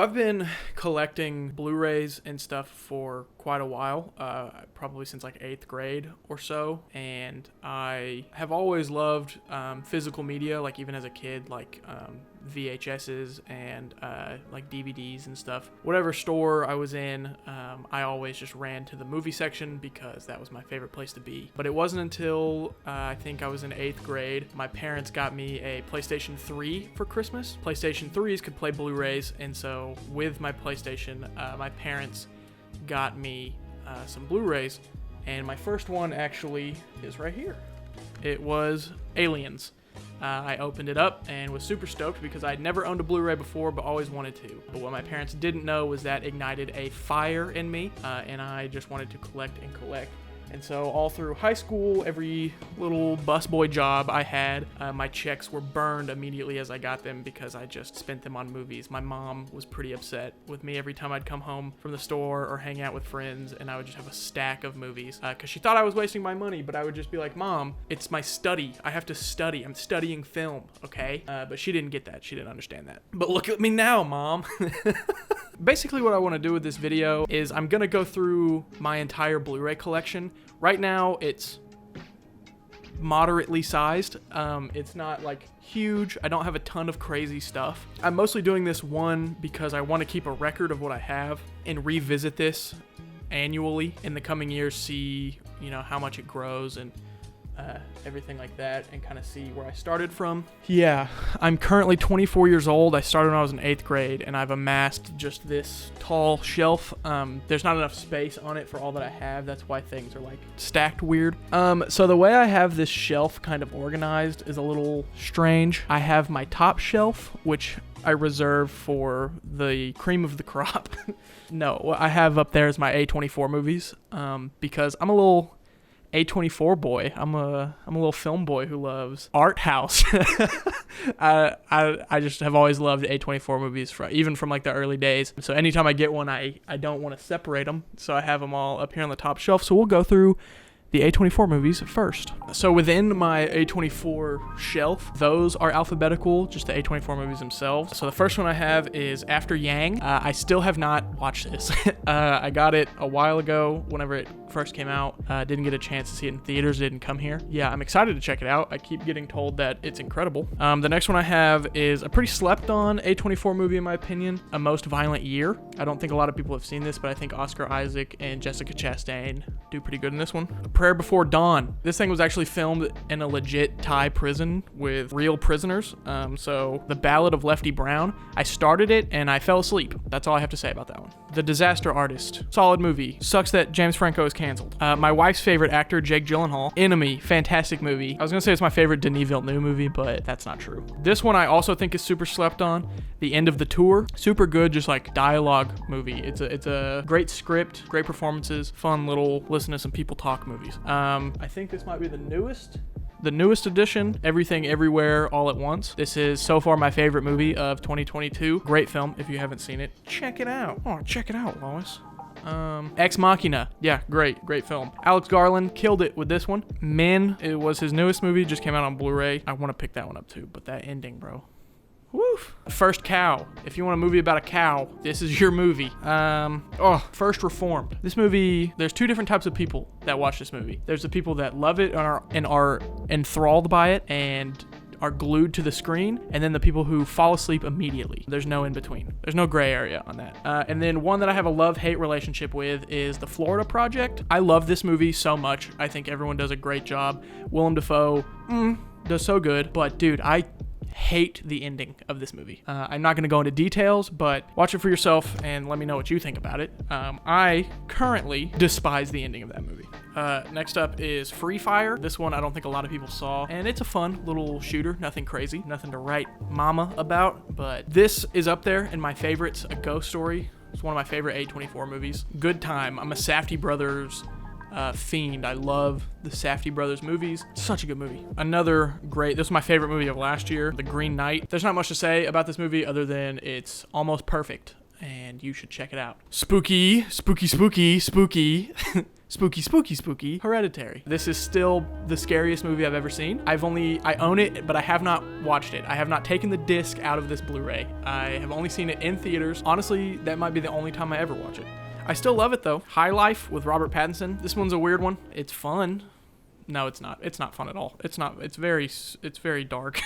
So I've been collecting Blu-rays and stuff for quite a while, probably since like 8th grade or so, and I have always loved physical media, like even as a kid, like VHSs and like DVDs and stuff. Whatever store I was in, I always just ran to the movie section because that was my favorite place to be. But it wasn't until I think I was in 8th grade, my parents got me a PlayStation 3 for Christmas. PlayStation 3s could play Blu-rays, and so with my PlayStation, my parents got me some Blu-rays, and my first one actually is right here. It was Aliens. I opened it up and was super stoked because I'd never owned a Blu-ray before but always wanted to. But what my parents didn't know was that ignited a fire in me, and I just wanted to collect and collect. And so all through high school, every little busboy job I had, my checks were burned immediately as I got them because I just spent them on movies. My mom was pretty upset with me every time I'd come home from the store or hang out with friends, and I would just have a stack of movies because she thought I was wasting my money, but I would just be like, Mom, it's my study. I have to study. I'm studying film, okay? But she didn't get that. She didn't understand that. But look at me now, Mom. Basically what I want to do with this video is I'm going to go through my entire Blu-ray collection. Right now it's moderately sized. It's not like huge. I don't have a ton of crazy stuff. I'm mostly doing this one because I want to keep a record of what I have and revisit this annually in the coming years, see, how much it grows and everything like that, and kind of see where I started from. Yeah, I'm currently 24 years old. I started when I was in 8th grade, and I've amassed just this tall shelf. There's not enough space on it for all that I have. That's why things are like stacked weird. So the way I have this shelf kind of organized is a little strange. I have my top shelf, which I reserve for the cream of the crop. No, what I have up there is my A24 movies, because I'm a little A24 boy. I'm a little film boy who loves art house. I just have always loved A24 movies, even from like the early days. So anytime I get one, I don't want to separate them. So I have them all up here on the top shelf. So we'll go through the A24 movies first. So within my A24 shelf, those are alphabetical, just the A24 movies themselves. So the first one I have is After Yang. I still have not watched this. I got it a while ago whenever it first came out. Didn't get a chance to see it in theaters, didn't come here. Yeah, I'm excited to check it out. I keep getting told that it's incredible. The next one I have is a pretty slept on A24 movie in my opinion, A Most Violent Year. I don't think a lot of people have seen this, but I think Oscar Isaac and Jessica Chastain do pretty good in this one. Prayer Before Dawn. This thing was actually filmed in a legit Thai prison with real prisoners. So The Ballad of Lefty Brown. I started it and I fell asleep. That's all I have to say about that one. The Disaster Artist. Solid movie. Sucks that James Franco is canceled. My wife's favorite actor, Jake Gyllenhaal. Enemy. Fantastic movie. I was gonna say it's my favorite Denis Villeneuve movie, but that's not true. This one I also think is super slept on. The End of the Tour. Super good, just like dialogue movie. It's a great script, great performances, fun little listen to some people talk movies. I think this might be the newest edition, Everything Everywhere All at Once. This is so far my favorite movie of 2022. Great film. If you haven't seen it, check it out. Oh, check it out, Lois. Ex Machina. Yeah, great film. Alex Garland killed it with this one. Men, it was his newest movie, just came out on Blu-ray. I want to pick that one up too, but that ending, bro. Woof. First Cow. If you want a movie about a cow, this is your movie. First Reformed. This movie, there's two different types of people that watch this movie. There's the people that love it and are enthralled by it and are glued to the screen, and then the people who fall asleep immediately. There's no in between. There's no gray area on that. And then one that I have a love-hate relationship with is The Florida Project. I love this movie so much. I think everyone does a great job. Willem Dafoe does so good, but dude, I hate the ending of this movie. I'm not going to go into details, but watch it for yourself and let me know what you think about it. I currently despise the ending of that movie. Next up is Free Fire. This one I don't think a lot of people saw, and it's a fun little shooter. Nothing crazy, nothing to write mama about, but this is up there in my favorites. A Ghost Story. It's one of my favorite A24 movies. Good time. I'm a Safdie Brothers fiend. I love the Safdie Brothers movies. Such a good movie. Another great, this was my favorite movie of last year, The Green Knight. There's not much to say about this movie other than it's almost perfect, and you should check it out. Spooky. spooky, spooky, spooky, Hereditary. This is still the scariest movie I've ever seen. I own it, but I have not watched it. I have not taken the disc out of this Blu-ray. I have only seen it in theaters. Honestly, that might be the only time I ever watch it. I still love it though. High Life with Robert Pattinson. This one's a weird one. It's fun. No, it's not. It's not fun at all. It's not. It's very dark.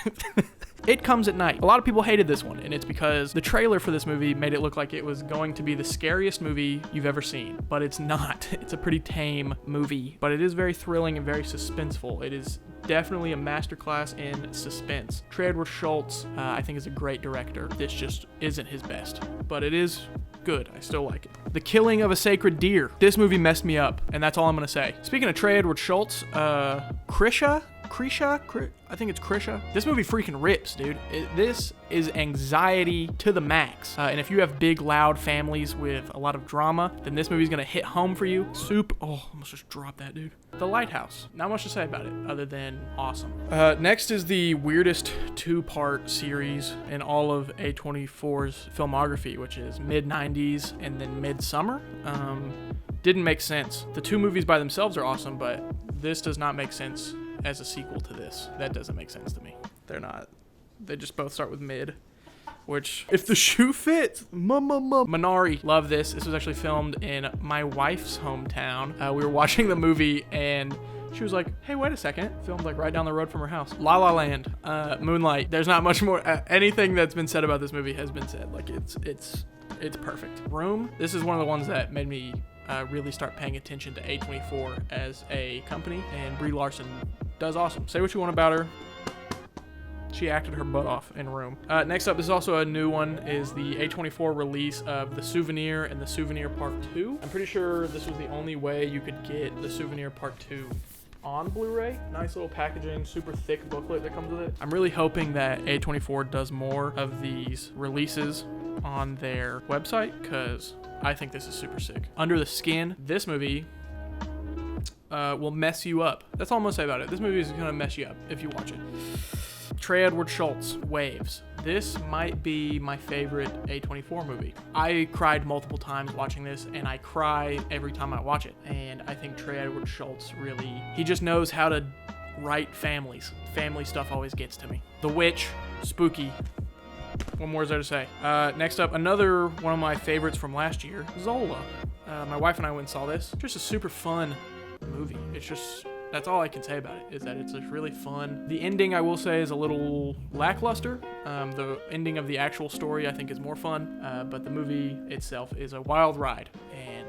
It Comes at Night. A lot of people hated this one, and it's because the trailer for this movie made it look like it was going to be the scariest movie you've ever seen, but it's not. It's a pretty tame movie, but it is very thrilling and very suspenseful. It is definitely a masterclass in suspense. Trey Edward Schultz, I think, is a great director. This just isn't his best, but it is good. I still like it. The Killing of a Sacred Deer. This movie messed me up, and that's all I'm gonna say. Speaking of Trey Edward Schultz, Krisha, I think it's Krisha. This movie freaking rips, dude. This is anxiety to the max. And if you have big, loud families with a lot of drama, then this movie's gonna hit home for you. Oh, I almost just dropped that, dude. The Lighthouse. Not much to say about it, other than awesome. Next is the weirdest two-part series in all of A24's filmography, which is mid-90s and then Midsummer. Didn't make sense. The two movies by themselves are awesome, but this does not make sense as a sequel to this. That doesn't make sense to me. They're not. They just both start with mid, which, if the shoe fits, Minari. Love this. This was actually filmed in my wife's hometown. We were watching the movie and she was like, hey, wait a second. Filmed like right down the road from her house. La La Land, Moonlight. There's not much more. Anything that's been said about this movie has been said. Like it's perfect. Room. This is one of the ones that made me really start paying attention to A24 as a company, and Brie Larson does awesome. Say what you want about her. She acted her butt off in Room. Next up, this is also a new one, is the A24 release of The Souvenir and The Souvenir Part 2. I'm pretty sure this was the only way you could get The Souvenir Part 2 on Blu-ray. Nice little packaging, super thick booklet that comes with it. I'm really hoping that A24 does more of these releases on their website, because I think this is super sick. Under the Skin, this movie will mess you up. That's all I'm gonna say about it. This movie is gonna mess you up if you watch it. Trey Edward Schultz, Waves. This might be my favorite A24 movie. I cried multiple times watching this, and I cry every time I watch it. And I think Trey Edward Schultz really, he just knows how to write families. Family stuff always gets to me. The Witch, spooky. What more is there to say? Next up, another one of my favorites from last year, Zola. My wife and I went and saw this. Just a super fun movie. It's just, that's all I can say about it, is that it's just really fun. The ending, I will say, is a little lackluster. The ending of the actual story, I think, is more fun, but the movie itself is a wild ride and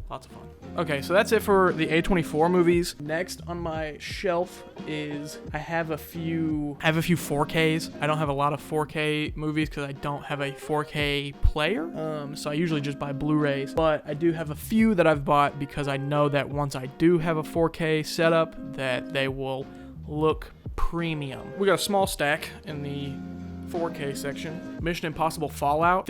lots of fun. Okay, so that's it for the A24 movies. Next on my shelf is I have a few 4Ks. I don't have a lot of 4K movies because I don't have a 4K player. So I usually just buy Blu-rays, but I do have a few that I've bought because I know that once I do have a 4K setup, that they will look premium. We got a small stack in the 4K section. Mission Impossible Fallout.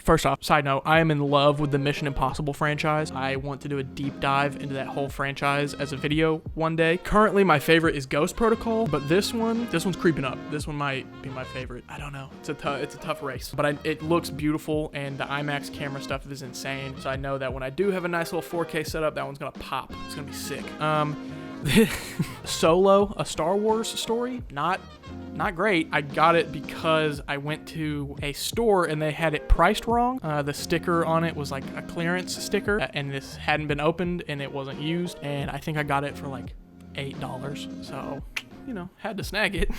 First off, side note, I am in love with the Mission Impossible franchise. I want to do a deep dive into that whole franchise as a video one day. Currently, my favorite is Ghost Protocol, but this one's creeping up. This one might be my favorite. I don't know. It's a tough race, but it looks beautiful, and the IMAX camera stuff is insane. So I know that when I do have a nice little 4K setup, that one's gonna pop. It's gonna be sick. Solo, a Star Wars story, not great. I got it because I went to a store and they had it priced wrong. The sticker on it was like a clearance sticker, and this hadn't been opened and it wasn't used, and I think I got it for like $8, so had to snag it.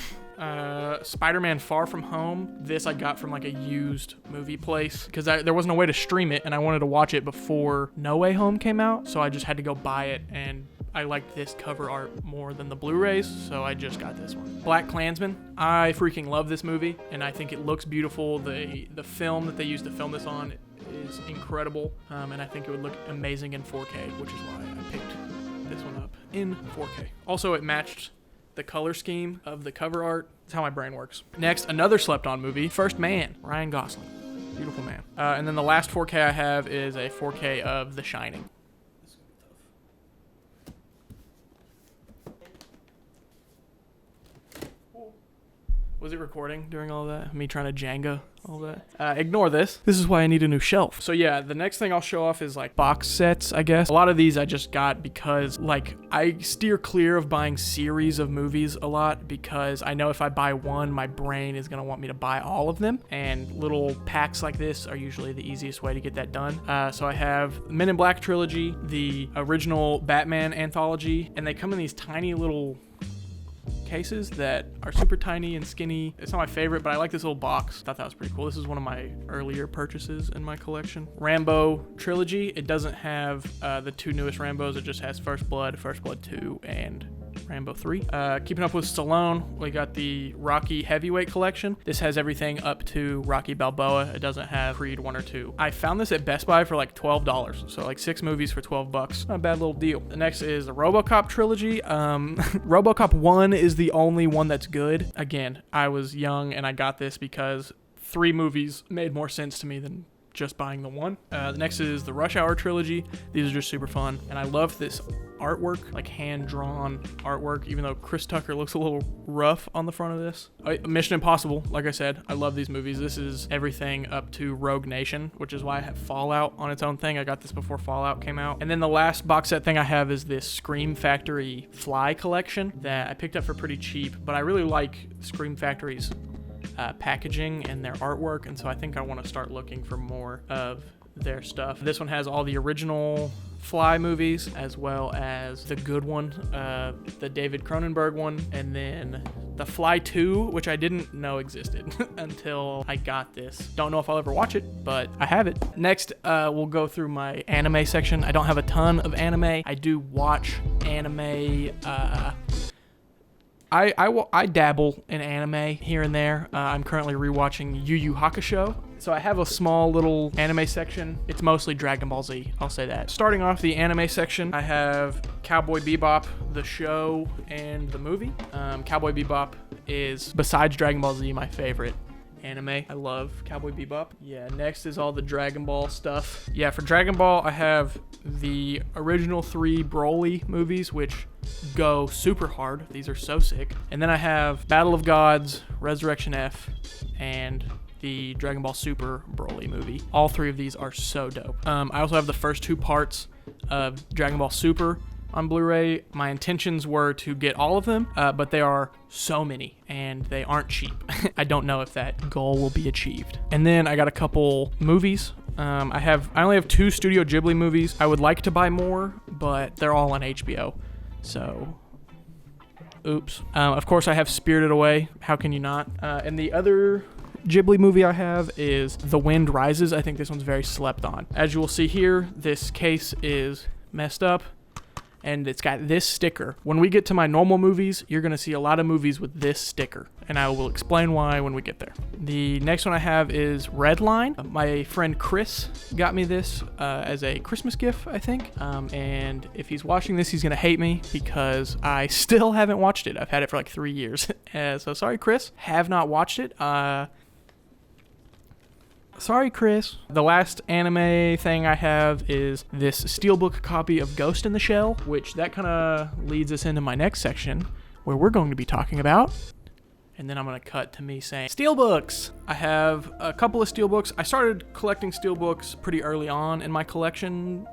Spider-Man Far From Home. This I got from like a used movie place because there wasn't a way to stream it, and I wanted to watch it before No Way Home came out, so I just had to go buy it, and I liked this cover art more than the Blu-rays, so I just got this one. Black Klansman. I freaking love this movie, and I think it looks beautiful. The film that they used to film this on is incredible, and I think it would look amazing in 4K, which is why I picked this one up in 4K. Also, it matched the color scheme of the cover art. That's how my brain works. Next, another slept-on movie, First Man, Ryan Gosling. Beautiful man. And then the last 4K I have is a 4K of The Shining. Was it recording during all that? Me trying to Jenga all that? Ignore this. This is why I need a new shelf. So yeah, the next thing I'll show off is like box sets, I guess. A lot of these I just got because like I steer clear of buying series of movies a lot because I know if I buy one, my brain is going to want me to buy all of them. And little packs like this are usually the easiest way to get that done. So I have Men in Black trilogy, the original Batman anthology, and they come in these tiny little cases that are super tiny and skinny. It's not my favorite, but I like this little box. Thought that was pretty cool. This is one of my earlier purchases in my collection. Rambo trilogy. It doesn't have the 2 newest Rambos. It just has First Blood 2, and Rambo 3. Keeping up with Stallone, we got the Rocky Heavyweight Collection. This has everything up to Rocky Balboa. It doesn't have Creed 1 or 2. I found this at Best Buy for like $12. So like 6 movies for $12. Not a bad little deal. The next is the RoboCop trilogy. RoboCop 1 is the only one that's good. Again, I was young and I got this because 3 movies made more sense to me than just buying the one. The next is the Rush Hour trilogy. These are just super fun. And I love this artwork, like hand-drawn artwork, even though Chris Tucker looks a little rough on the front of this. Mission Impossible, like I said, I love these movies. This is everything up to Rogue Nation, which is why I have Fallout on its own thing. I got this before Fallout came out. And then the last box set thing I have is this Scream Factory Fly collection that I picked up for pretty cheap, but I really like Scream Factory's packaging and their artwork, and so I think I want to start looking for more of their stuff. This one has all the original Fly movies as well as the good one, the David Cronenberg one, and then the Fly 2, which I didn't know existed until I got this. Don't know if I'll ever watch it, but I have it. Next, we'll go through my anime section. I don't have a ton of anime. I do watch anime. I dabble in anime here and there. I'm currently rewatching Yu Yu Hakusho. So I have a small little anime section. It's mostly Dragon Ball Z, I'll say that. Starting off the anime section, I have Cowboy Bebop, the show, and the movie. Cowboy Bebop is, besides Dragon Ball Z, my favorite anime. I love Cowboy Bebop. Yeah, next is all the Dragon Ball stuff. Yeah, for Dragon Ball, I have the original 3 Broly movies, which go super hard. These are so sick. And then I have Battle of Gods, Resurrection F, and the Dragon Ball Super Broly movie. All 3 of these are so dope. I also have the first 2 parts of Dragon Ball Super on Blu-ray. My intentions were to get all of them, but there are so many and they aren't cheap. I don't know if that goal will be achieved. And then I got a couple movies. I only have 2 Studio Ghibli movies. I would like to buy more, but they're all on HBO. So, oops. Of course, I have Spirited Away. How can you not? And the other Ghibli movie I have is The Wind Rises. I think this one's very slept on. As you will see here, this case is messed up, and it's got this sticker. When we get to my normal movies, you're going to see a lot of movies with this sticker, and I will explain why when we get there. The next one I have is Redline. My friend Chris got me this as a Christmas gift, I think, and if he's watching this, he's going to hate me because I still haven't watched it. I've had it for like 3 years, so sorry, Chris. Have not watched it. Sorry, Chris. The last anime thing I have is this Steelbook copy of Ghost in the Shell, which that kind of leads us into my next section where we're going to be talking about. And then I'm going to cut to me saying Steelbooks. I have a couple of Steelbooks. I started collecting Steelbooks pretty early on in my collectioning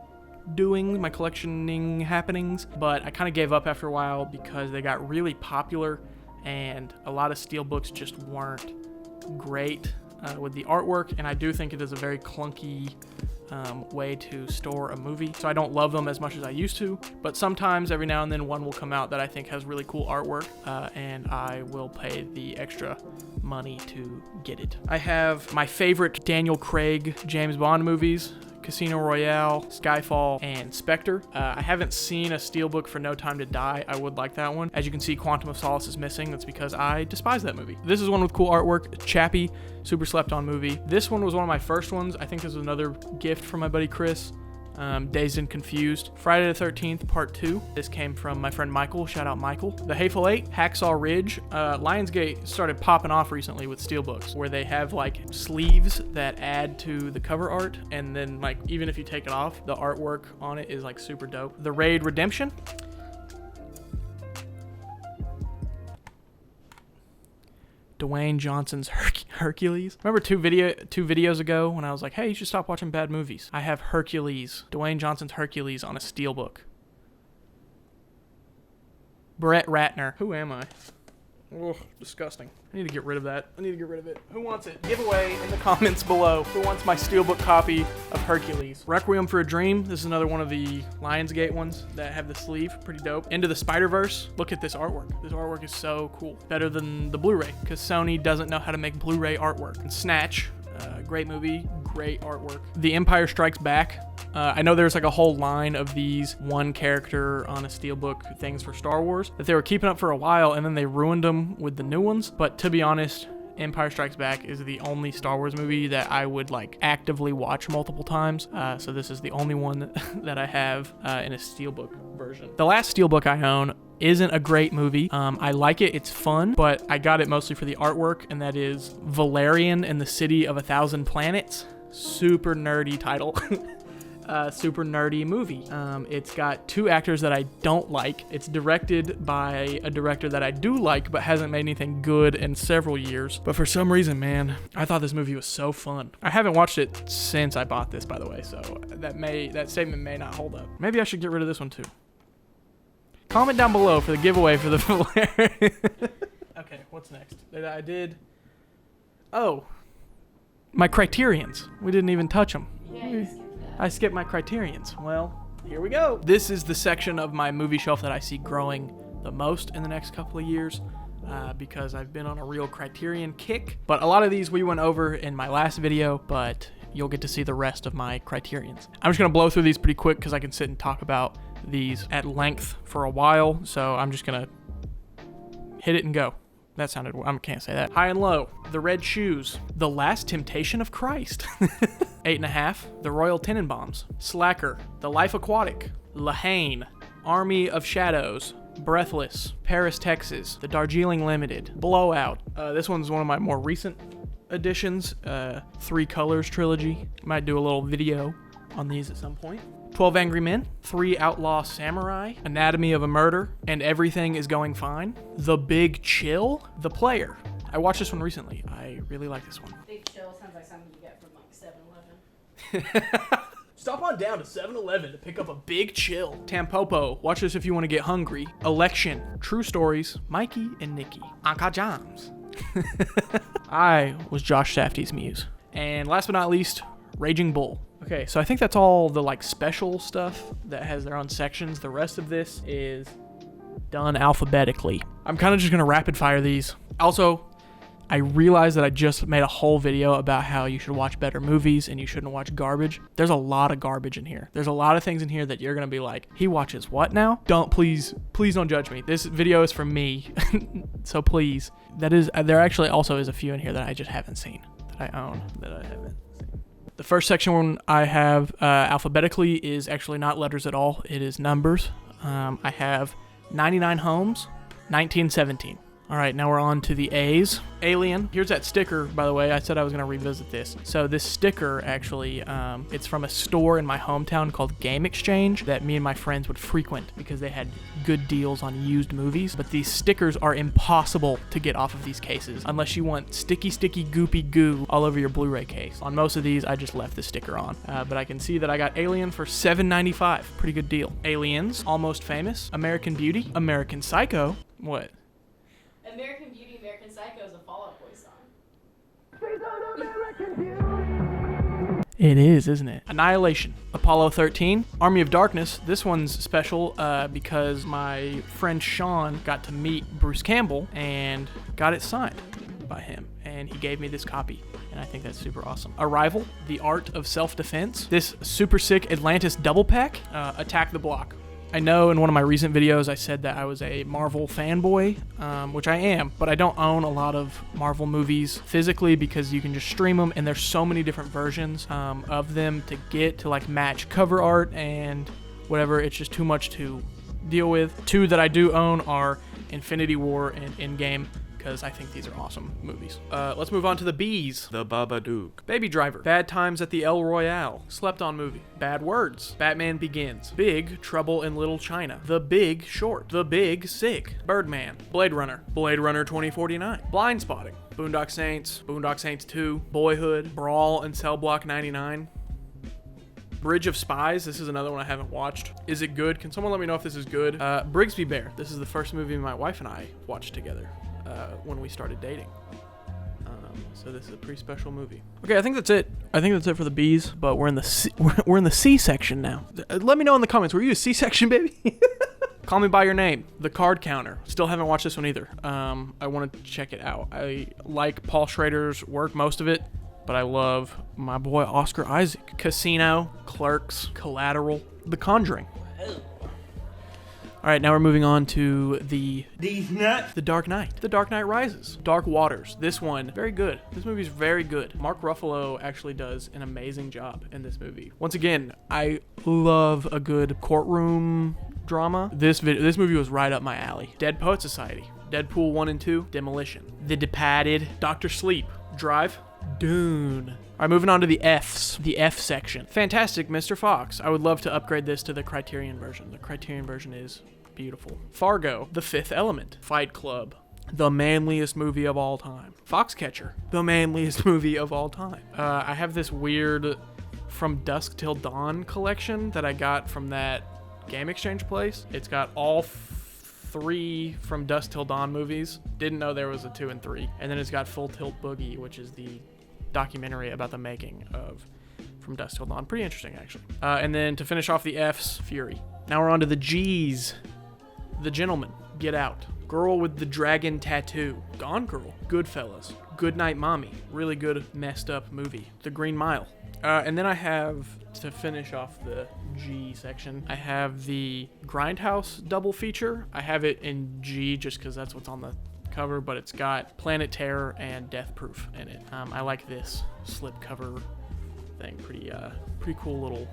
happenings, but I kind of gave up after a while because they got really popular and a lot of Steelbooks just weren't great with the artwork, and I do think it is a very clunky way to store a movie. So I don't love them as much as I used to, but sometimes every now and then one will come out that I think has really cool artwork, and I will pay the extra money to get it. I have my favorite Daniel Craig James Bond movies, Casino Royale, Skyfall, and Spectre. I haven't seen a Steelbook for No Time to Die. I would like that one. As you can see, Quantum of Solace is missing. That's because I despise that movie. This is one with cool artwork. Chappie, super slept on movie. This one was one of my first ones. I think this was another gift from my buddy Chris. Dazed and Confused. Friday the 13th, Part 2. This came from my friend Michael. Shout out Michael. The Hateful Eight, Hacksaw Ridge. Lionsgate started popping off recently with Steelbooks, where they have like sleeves that add to the cover art, and then like even if you take it off, the artwork on it is like super dope. The Raid Redemption. Dwayne Johnson's Hercules. Remember two videos ago when I was like, hey, you should stop watching bad movies. I have Hercules, Dwayne Johnson's Hercules on a Steelbook. Brett Ratner. Who am I? Ugh, disgusting. I need to get rid of that. I need to get rid of it. Who wants it? Giveaway in the comments below. Who wants my Steelbook copy of Hercules? Requiem for a Dream. This is another one of the Lionsgate ones that have the sleeve. Pretty dope. Into the Spider-Verse. Look at this artwork. This artwork is so cool. Better than the Blu-ray, because Sony doesn't know how to make Blu-ray artwork. And Snatch. Great movie. Great artwork. The Empire Strikes Back. I know there's like a whole line of these one character on a Steelbook things for Star Wars that they were keeping up for a while, and then they ruined them with the new ones. But to be honest, Empire Strikes Back is the only Star Wars movie that I would like actively watch multiple times. So this is the only one that I have in a Steelbook version. The last Steelbook I own isn't a great movie. I like it, it's fun, but I got it mostly for the artwork, and that is Valerian and the City of a Thousand Planets. Super nerdy title. Super nerdy movie. It's got two actors that I don't like. It's directed by a director that I do like, but hasn't made anything good in several years. But for some reason, man, I thought this movie was so fun. I haven't watched it since I bought this, by the way, so that statement may not hold up. Maybe I should get rid of this one too. Comment down below for the giveaway for the Valerian. Okay, what's next? I did. Oh, my Criterions. We didn't even touch them. Yeah, I skipped my Criterions. Well, here we go. This is the section of my movie shelf that I see growing the most in the next couple of years because I've been on a real Criterion kick. But a lot of these we went over in my last video, but you'll get to see the rest of my Criterions. I'm just going to blow through these pretty quick because I can sit and talk about these at length for a while. So I'm just going to hit it and go. That sounded, I can't say that. High and Low, The Red Shoes, The Last Temptation of Christ, 8.5, The Royal Tenenbaums, Slacker, The Life Aquatic, Lahane, Army of Shadows, Breathless, Paris, Texas, The Darjeeling Limited, Blowout. This one's one of my more recent additions, Three Colors trilogy. Might do a little video on these at some point. 12 Angry Men, 3 Outlaw Samurai, Anatomy of a Murder, and Everything is Going Fine. The Big Chill, The Player. I watched this one recently. I really like this one. Big Chill sounds like something you get from like 7-Eleven. Stop on down to 7-Eleven to pick up a Big Chill. Tampopo, watch this if you want to get hungry. Election, True Stories, Mikey and Nikki. Anka Jams. I was Josh Safdie's muse. And last but not least, Raging Bull. Okay, so I think that's all the like special stuff that has their own sections. The rest of this is done alphabetically. I'm kind of just gonna rapid fire these. Also, I realized that I just made a whole video about how you should watch better movies and you shouldn't watch garbage. There's a lot of garbage in here. There's a lot of things in here that you're gonna be like, he watches what now? Please don't judge me. This video is for me, so please. There actually also is a few in here that I just haven't seen, that I own, that I haven't. The first section I have alphabetically is actually not letters at all. It is numbers. I have 99 Homes, 1917. All right, now we're on to the A's. Alien. Here's that sticker, by the way. I said I was going to revisit this. So this sticker, actually, it's from a store in my hometown called Game Exchange that me and my friends would frequent because they had good deals on used movies. But these stickers are impossible to get off of these cases unless you want sticky, goopy goo all over your Blu-ray case. On most of these, I just left the sticker on. But I can see that I got Alien for $7.95. Pretty good deal. Aliens, Almost Famous, American Beauty, American Psycho. What? American Beauty, American Psycho is a Fall Out Boy song. It is, isn't it? Annihilation, Apollo 13, Army of Darkness. This one's special because my friend Sean got to meet Bruce Campbell and got it signed by him, and he gave me this copy, and I think that's super awesome. Arrival, The Art of Self-Defense. This super sick Atlantis double pack, Attack the Block. I know in one of my recent videos I said that I was a Marvel fanboy, which I am, but I don't own a lot of Marvel movies physically because you can just stream them, and there's so many different versions of them to get to like match cover art and whatever. It's just too much to deal with. Two that I do own are Infinity War and Endgame because I think these are awesome movies. Let's move on to the B's. The Babadook. Baby Driver. Bad Times at the El Royale. Slept on movie. Bad Words. Batman Begins. Big Trouble in Little China. The Big Short. The Big Sick. Birdman. Blade Runner. Blade Runner 2049. Blind Spotting. Boondock Saints. Boondock Saints 2. Boyhood. Brawl and Cell Block 99. Bridge of Spies. This is another one I haven't watched. Is it good? Can someone let me know if this is good? Brigsby Bear. This is the first movie my wife and I watched together when we started dating. So this is a pretty special movie. Okay, I think that's it. I think that's it for the B's. But we're in the we're in the C section now. Let me know in the comments. Were you a C section, baby? Call Me by Your Name. The Card Counter. Still haven't watched this one either. I want to check it out. I like Paul Schrader's work, most of it. But I love my boy Oscar Isaac. Casino, Clerks, Collateral, The Conjuring. All right, now we're moving on to The Dark Knight. The Dark Knight Rises. Dark Waters. This one, very good. This movie's very good. Mark Ruffalo actually does an amazing job in this movie. Once again, I love a good courtroom drama. This movie was right up my alley. Dead Poet Society. Deadpool 1 and 2. Demolition. The Departed. Dr. Sleep. Drive. Dune. All right, moving on to the F's. The F section. Fantastic Mr. Fox. I would love to upgrade this to the Criterion version. The Criterion version is beautiful. Fargo. The Fifth Element. Fight Club. The manliest movie of all time. Foxcatcher. The manliest movie of all time. I have this weird From Dusk Till Dawn collection that I got from that game exchange place. It's got all 3 From Dusk Till Dawn movies. Didn't know there was a 2 and 3. And then it's got Full Tilt Boogie, which is the documentary about the making of From Dusk Till Dawn. Pretty interesting, actually. And then to finish off the F's, Fury. Now we're on to the G's. The Gentleman. Get Out. Girl with the Dragon Tattoo. Gone Girl. Goodfellas. Goodnight Mommy. Really good messed up movie. The Green Mile. And then I have, to finish off the G section, I have the Grindhouse double feature. I have it in G just because that's what's on the cover, but it's got Planet Terror and Death Proof in it. I like this slip cover thing. Pretty cool little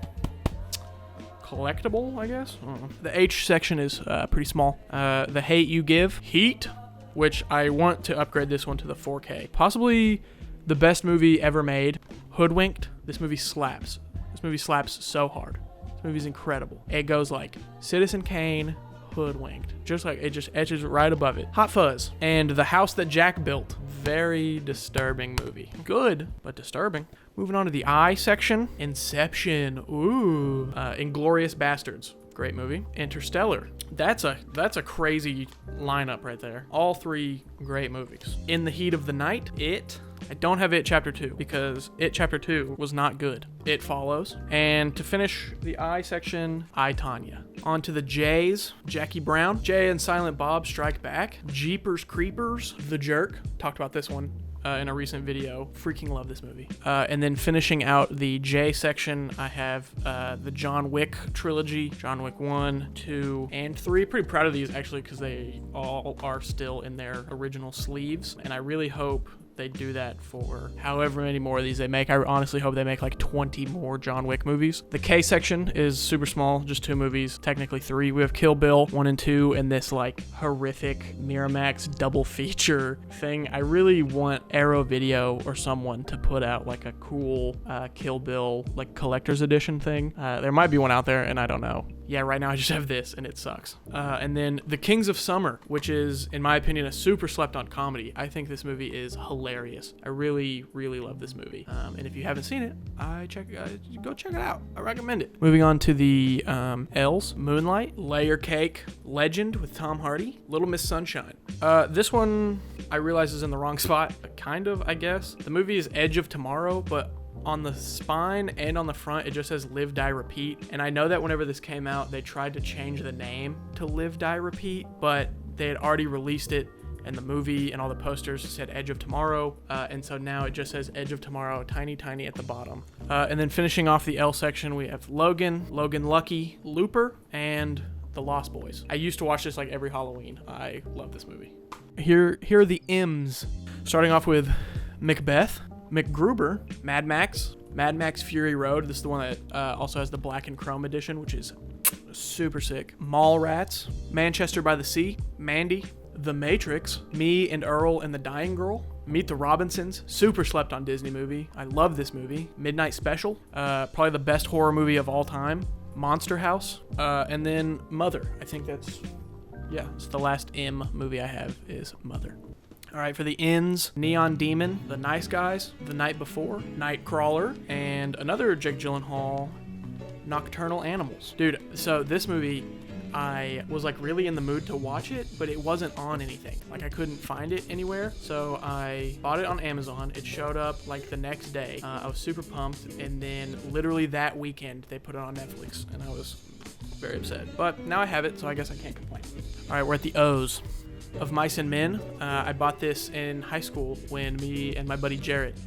collectible, I guess. I don't know. The H section is pretty small. The Hate You Give. Heat, which I want to upgrade this one to the 4K. Possibly the best movie ever made. Hoodwinked. This movie slaps. This movie slaps so hard. This movie's incredible. It goes like Citizen Kane, Hoodwinked. Just like it just etches right above it. Hot Fuzz. And The House That Jack Built. Very disturbing movie. Good, but disturbing. Moving on to the I section. Inception. Ooh. Inglourious Bastards. Great movie. Interstellar. That's a crazy lineup right there. All 3 great movies. In the Heat of the Night. It. I don't have It Chapter 2 because It Chapter 2 was not good. It Follows. And to finish the I section, I, Tonya. On to the J's. Jackie Brown. Jay and Silent Bob Strike Back. Jeepers Creepers. The Jerk. Talked about this one in a recent video. Freaking love this movie. And then finishing out the J section, I have the John Wick trilogy. John Wick 1, 2, and 3. Pretty proud of these actually because they all are still in their original sleeves. And I really hope they do that for however many more of these they make. I honestly hope they make like 20 more John Wick movies. The K section is super small, just 2 movies, technically 3. We have Kill Bill 1 and 2 and this like horrific Miramax double feature thing. I really want Arrow Video or someone to put out like a cool Kill Bill like collector's edition thing. There might be one out there and I don't know. Yeah, right now I just have this and it sucks. And then The Kings of Summer, which is, in my opinion, a super slept on comedy. I think this movie is hilarious. I really, really love this movie. And if you haven't seen it, go check it out. I recommend it. Moving on to the L's, Moonlight, Layer Cake, Legend with Tom Hardy, Little Miss Sunshine. This one I realize is in the wrong spot, kind of, I guess. The movie is Edge of Tomorrow, but on the spine and on the front, it just says Live, Die, Repeat. And I know that whenever this came out, they tried to change the name to Live, Die, Repeat, but they had already released it and the movie and all the posters said Edge of Tomorrow. And so now it just says Edge of Tomorrow, tiny, tiny at the bottom. And then finishing off the L section, we have Logan, Logan Lucky, Looper, and The Lost Boys. I used to watch this like every Halloween. I love this movie. Here are the M's. Starting off with Macbeth, MacGruber, Mad Max Fury Road. This is the one that also has the black and chrome edition, which is super sick. Mallrats, Manchester by the Sea, Mandy, The Matrix, Me and Earl and the Dying Girl, Meet the Robinsons, super slept on Disney movie. I love this movie. Midnight Special, probably the best horror movie of all time. Monster House, and then Mother. I think it's the last M movie I have is Mother. All right, for the ends, Neon Demon, The Nice Guys, The Night Before, Nightcrawler, and another Jake Gyllenhaal, Nocturnal Animals. Dude, so this movie, I was like really in the mood to watch it, but it wasn't on anything. Like I couldn't find it anywhere. So I bought it on Amazon. It showed up like the next day. I was super pumped. And then literally that weekend, they put it on Netflix and I was very upset. But now I have it, so I guess I can't complain. All right, we're at the O's. Of Mice and Men. I bought this in high school when me and my buddy Jarrett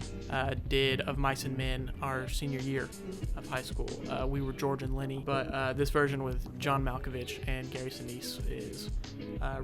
did Of Mice and Men our senior year of high school. We were George and Lenny, but this version with John Malkovich and Gary Sinise is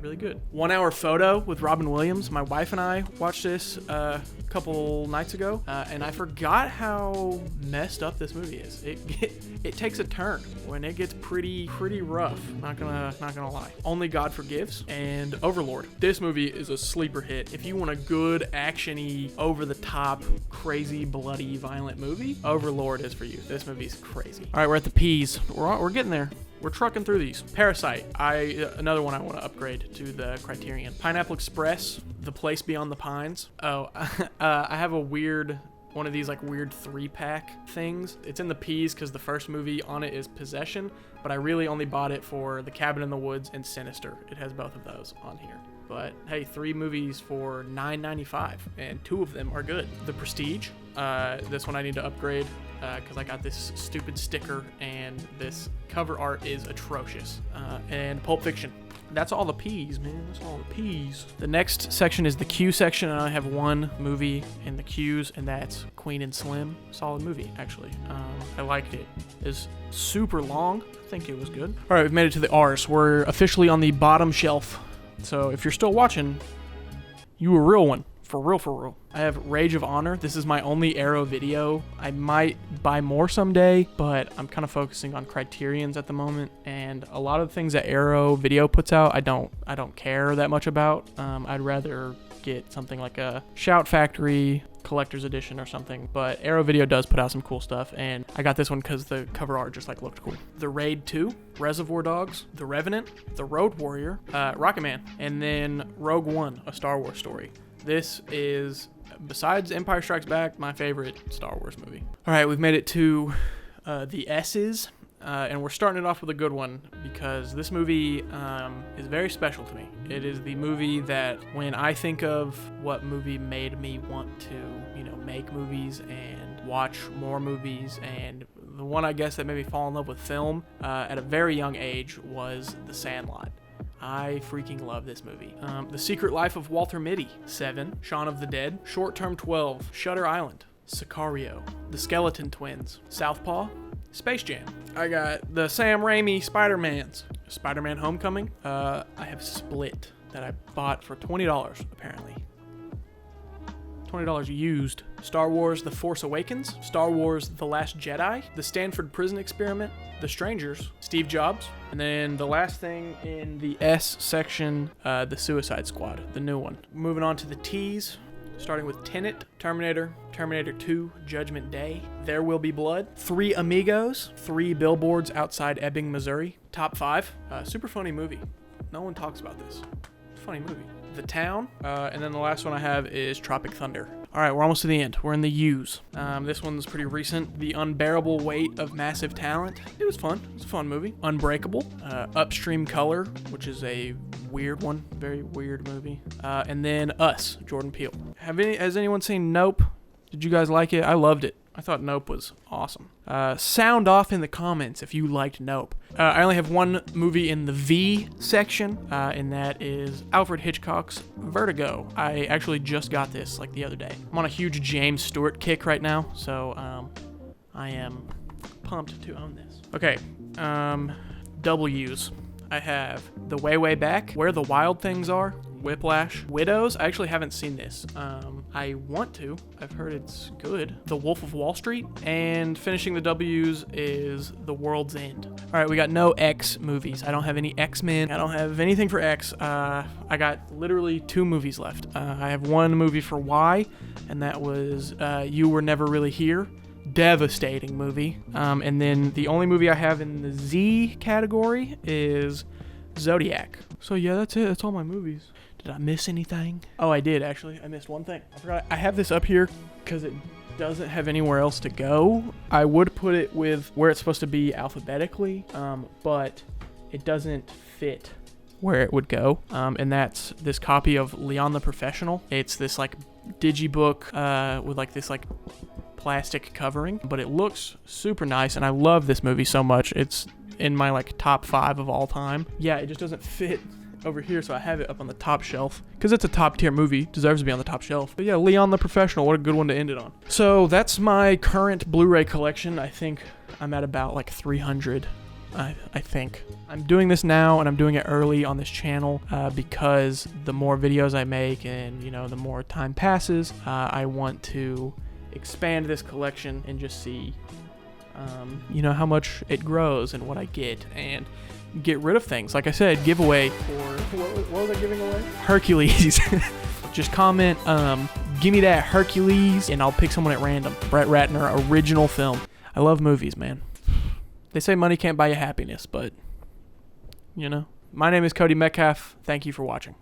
really good. 1 hour photo with Robin Williams. My wife and I watched this a couple nights ago, and I forgot how messed up this movie is. It takes a turn when it gets pretty rough. Not gonna lie. Only God Forgives and Overlord. This movie is a sleeper hit. If you want a good actiony, over the top, crazy, bloody, violent movie, Overlord is for you. This movie's crazy. All right, we're at the P's. We're getting there. We're trucking through these. Parasite, another one I want to upgrade to the Criterion. Pineapple Express, The Place Beyond the Pines. Oh, I have a weird one of these like weird 3-pack things. It's in the P's because the first movie on it is Possession, but I really only bought it for The Cabin in the Woods and Sinister. It has both of those on here. But hey, 3 movies for $9.95, and 2 of them are good. The Prestige, this one I need to upgrade because I got this stupid sticker and this cover art is atrocious. And Pulp Fiction. That's all the P's, man. That's all the P's. The next section is the Q section, and I have one movie in the Q's, and that's Queen and Slim. Solid movie, actually. I liked it. It's super long. I think it was good. All right, we've made it to the R's. We're officially on the bottom shelf. So if you're still watching, you a real one. For real. I have Rage of Honor. This is my only Arrow video. I might buy more someday, but I'm kind of focusing on Criterion's at the moment. And a lot of the things that Arrow Video puts out, I don't care that much about. I'd rather get something like a Shout Factory collector's edition or something. But Arrow Video does put out some cool stuff, and I got this one because the cover art just like looked cool. The Raid 2, Reservoir Dogs, The Revenant, The Road Warrior, Rocket Man, and then Rogue One, A Star Wars Story. This is, besides Empire Strikes Back, my favorite Star Wars movie. All right, we've made it to the S's, and we're starting it off with a good one because this movie is very special to me. It is the movie that when I think of what movie made me want to, make movies and watch more movies, and the one I guess that made me fall in love with film at a very young age was The Sandlot. I freaking love this movie. The Secret Life of Walter Mitty, 7, Shaun of the Dead, Short Term 12, Shutter Island, Sicario, The Skeleton Twins, Southpaw, Space Jam. I got the Sam Raimi Spider-Mans, Spider-Man Homecoming. I have Split that I bought for $20 apparently. $20 used. Star Wars The Force Awakens, Star Wars The Last Jedi, The Stanford Prison Experiment, The Strangers, Steve Jobs, and then the last thing in the S section, The Suicide Squad, the new one. Moving on to the T's, starting with Tenet, Terminator, Terminator 2, Judgment Day, There Will Be Blood, 3 Amigos, 3 Billboards Outside Ebbing, Missouri, Top 5, super funny movie. No one talks about this. Funny movie. The Town, and then the last one I have is Tropic Thunder. All right, we're almost to the end. We're in the U's. This one's pretty recent. The Unbearable Weight of Massive Talent. It was fun. It's a fun movie. Unbreakable. Upstream Color, which is a weird one. Very weird movie. And then Us, Jordan Peele. Has anyone seen Nope? Did you guys like it? I loved it. I thought Nope was awesome. Sound off in the comments if you liked Nope. I only have one movie in the V section, and that is Alfred Hitchcock's Vertigo. I actually just got this like the other day. I'm on a huge James Stewart kick right now, so I am pumped to own this. Okay, W's. I have The Way, Way Back, Where the Wild Things Are, Whiplash. Widows, I actually haven't seen this. I want to. I've heard it's good. The Wolf of Wall Street. And finishing the W's is The World's End. All right, we got no X movies. I don't have any X-Men. I don't have anything for X. I got literally 2 movies left. I have one movie for Y, and that was You Were Never Really Here. Devastating movie. And then the only movie I have in the Z category is Zodiac. So yeah, that's it. That's all my movies. Did I miss anything? Oh, I did actually. I missed one thing. I forgot. I have this up here because it doesn't have anywhere else to go. I would put it with where it's supposed to be alphabetically, but it doesn't fit where it would go. And that's this copy of Leon the Professional. It's this like digibook with like this like plastic covering, but it looks super nice, and I love this movie so much. It's in my like top 5 of all time. Yeah, it just doesn't fit over here, so I have it up on the top shelf because it's a top tier movie, deserves to be on the top shelf. But yeah, Leon the Professional, what a good one to end it on. So that's my current Blu-ray collection. I think I'm at about like 300. I think I'm doing this now, and I'm doing it early on this channel because the more videos I make and the more time passes, I want to expand this collection and just see how much it grows and what I get, and get rid of things. Like I said, giveaway for what was I giving away? Hercules. Just comment, give me that Hercules, and I'll pick someone at random. Brett Ratner, original film. I love movies, man. They say money can't buy you happiness, but my name is Cody Metcalf. Thank you for watching.